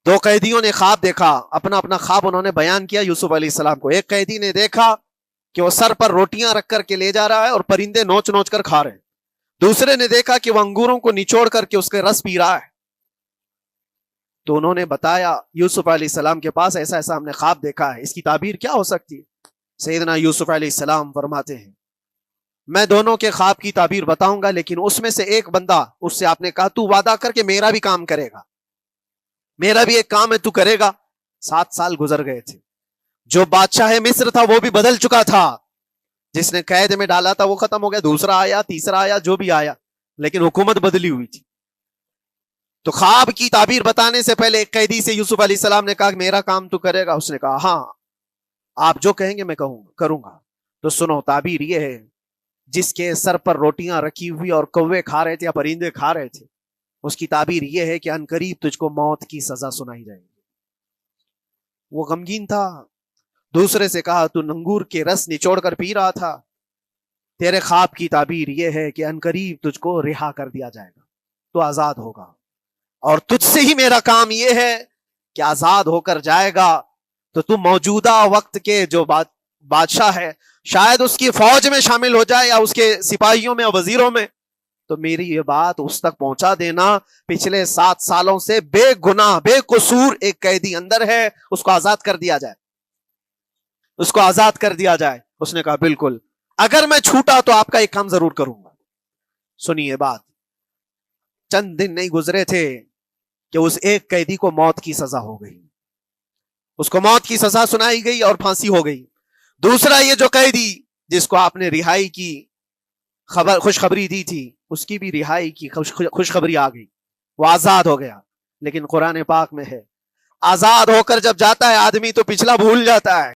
دو قیدیوں نے خواب دیکھا، اپنا اپنا خواب انہوں نے بیان کیا یوسف علیہ السلام کو۔ ایک قیدی نے دیکھا کہ وہ سر پر روٹیاں رکھ کر کے لے جا رہا ہے اور پرندے نوچ نوچ کر کھا رہے ہیں۔ دوسرے نے دیکھا کہ وہ انگوروں کو نچوڑ کر کے اس کے رس پی رہا ہے۔ تو انہوں نے بتایا یوسف علیہ السلام کے پاس ایسا ایسا ہم نے خواب دیکھا ہے، اس کی تعبیر کیا ہو سکتی ہے؟ سیدنا یوسف علیہ السلام فرماتے ہیں میں دونوں کے خواب کی تعبیر بتاؤں گا، لیکن اس میں سے ایک بندہ، اس سے آپ نے کہا تو وعدہ کر کے میرا بھی کام کرے گا، میرا بھی ایک کام ہے تو کرے گا۔ 7 سال گزر گئے تھے، جو بادشاہ مصر تھا وہ بھی بدل چکا تھا، جس نے قید میں ڈالا تھا وہ ختم ہو گیا، دوسرا آیا، تیسرا آیا، جو بھی آیا، لیکن حکومت بدلی ہوئی تھی۔ تو خواب کی تعبیر بتانے سے پہلے ایک قیدی سے یوسف علیہ السلام نے کہا کہ میرا کام تو کرے گا؟ اس نے کہا ہاں آپ جو کہیں گے میں کروں گا۔ تو سنو، تعبیر یہ ہے جس کے سر پر روٹیاں رکھی ہوئی اور کوے کھا رہے تھے یا پرندے کھا رہے تھے، اس کی تعبیر یہ ہے کہ عنقریب تجھ کو موت کی سزا سنائی جائے گی۔ وہ غمگین تھا، دوسرے سے کہا تو انگور کے رس نچوڑ کر پی رہا تھا، تیرے خواب کی تعبیر یہ ہے کہ عنقریب تجھ کو رہا کر دیا جائے گا، تو آزاد ہوگا، اور تجھ سے ہی میرا کام یہ ہے کہ آزاد ہو کر جائے گا تو تم موجودہ وقت کے جو بادشاہ ہے شاید اس کی فوج میں شامل ہو جائے یا اس کے سپاہیوں میں یا وزیروں میں، تو میری یہ بات اس تک پہنچا دینا پچھلے 7 سالوں سے بے گناہ بے قصور ایک قیدی اندر ہے، اس کو آزاد کر دیا جائے، اس کو آزاد کر دیا جائے۔ اس نے کہا بالکل، اگر میں چھوٹا تو آپ کا ایک کام ضرور کروں گا۔ سنیے بات، چند دن نہیں گزرے تھے کہ اس ایک قیدی کو موت کی سزا ہو گئی، اس کو موت کی سزا سنائی گئی اور پھانسی ہو گئی۔ دوسرا یہ جو قیدی جس کو آپ نے رہائی کی خوشخبری دی تھی، اس کی بھی رہائی کی خوشخبری آ گئی، وہ آزاد ہو گیا۔ لیکن قرآن پاک میں ہے آزاد ہو کر جب جاتا ہے آدمی تو پچھلا بھول جاتا ہے۔